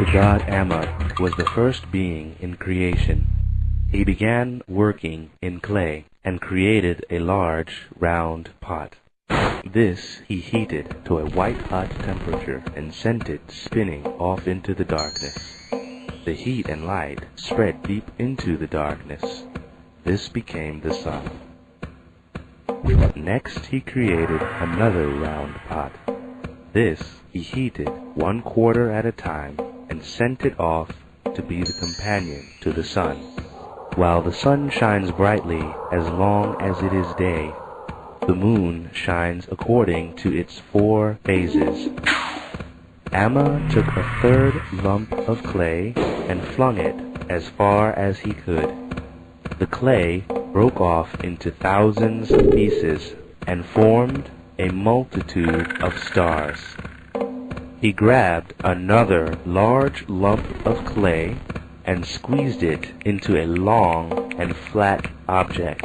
the god Amma was the first being in creation. He began working in clay and created a large, round pot. This he heated to a white-hot temperature and sent it spinning off into the darkness. The heat and light spread deep into the darkness. This became the sun. Next he created another round pot. This he heated 1/4 at a time and sent it off to be the companion to the sun. While the sun shines brightly as long as it is day, the moon shines according to its 4 phases. Amma took a third lump of clay and flung it as far as he could. The clay broke off into thousands of pieces and formed a multitude of stars. He grabbed another large lump of clay and squeezed it into a long and flat object.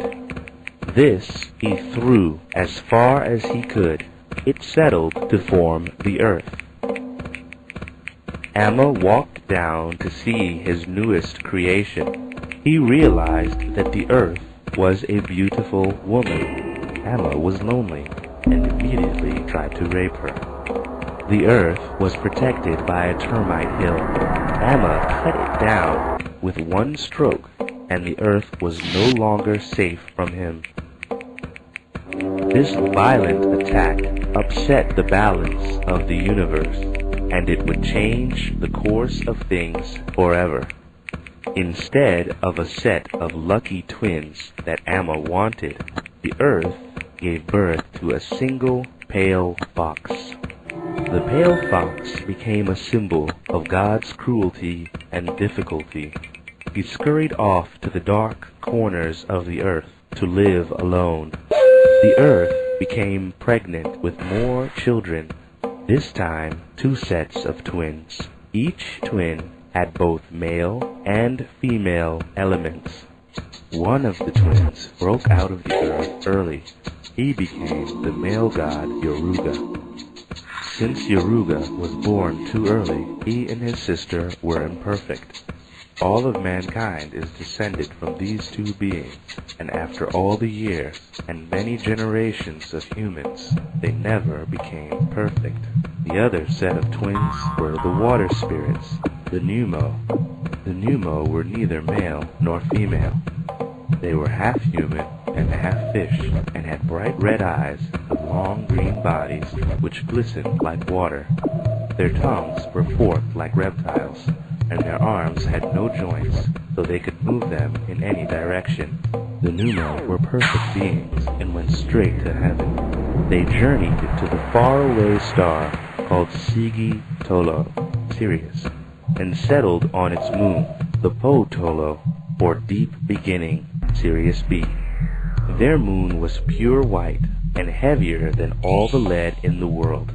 This he threw as far as he could. It settled to form the earth. Amma walked down to see his newest creation. He realized that the earth was a beautiful woman. Amma was lonely and immediately tried to rape her. The earth was protected by a termite hill. Amma cut it down with one stroke, and the earth was no longer safe from him. This violent attack upset the balance of the universe, and it would change the course of things forever. Instead of a set of lucky twins that Amma wanted, the earth gave birth to a single pale fox. The pale fox became a symbol of God's cruelty and difficulty. He scurried off to the dark corners of the earth to live alone. The earth became pregnant with more children, this time 2 sets of twins. Each twin had both male and female elements. One of the twins broke out of the earth early. He became the male god Yoruga. Since Yoruga was born too early, he and his sister were imperfect. All of mankind is descended from these 2 beings, and after all the years and many generations of humans, they never became perfect. The other set of twins were the water spirits, the Pneumo. The Pneumo were neither male nor female. They were half human and half fish, and had bright red eyes with long green bodies which glistened like water. Their tongues were forked like reptiles, and their arms had no joints, so they could move them in any direction. The Pneumo were perfect beings and went straight to heaven. They journeyed to the faraway star called Sigi Tolo, Sirius, and settled on its moon, the Po Tolo, or Deep Beginning, Sirius B. Their moon was pure white and heavier than all the lead in the world.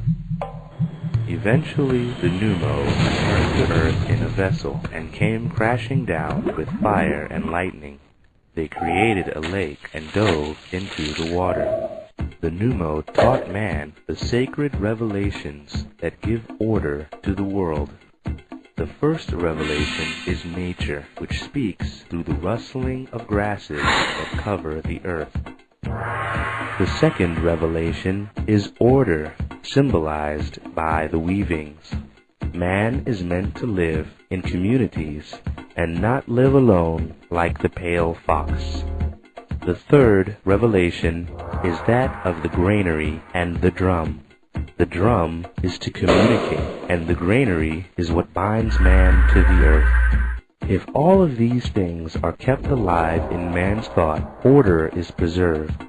Eventually, the Pneumo returned to Earth in a vessel and came crashing down with fire and lightning. They created a lake and dove into the water. The Pneumo taught man the sacred revelations that give order to the world. The first revelation is nature, which speaks through the rustling of grasses that cover the earth. The second revelation is order, symbolized by the weavings. Man is meant to live in communities and not live alone like the pale fox. The third revelation is that of the granary and the drum. The drum is to communicate, and the granary is what binds man to the earth. If all of these things are kept alive in man's thought, order is preserved.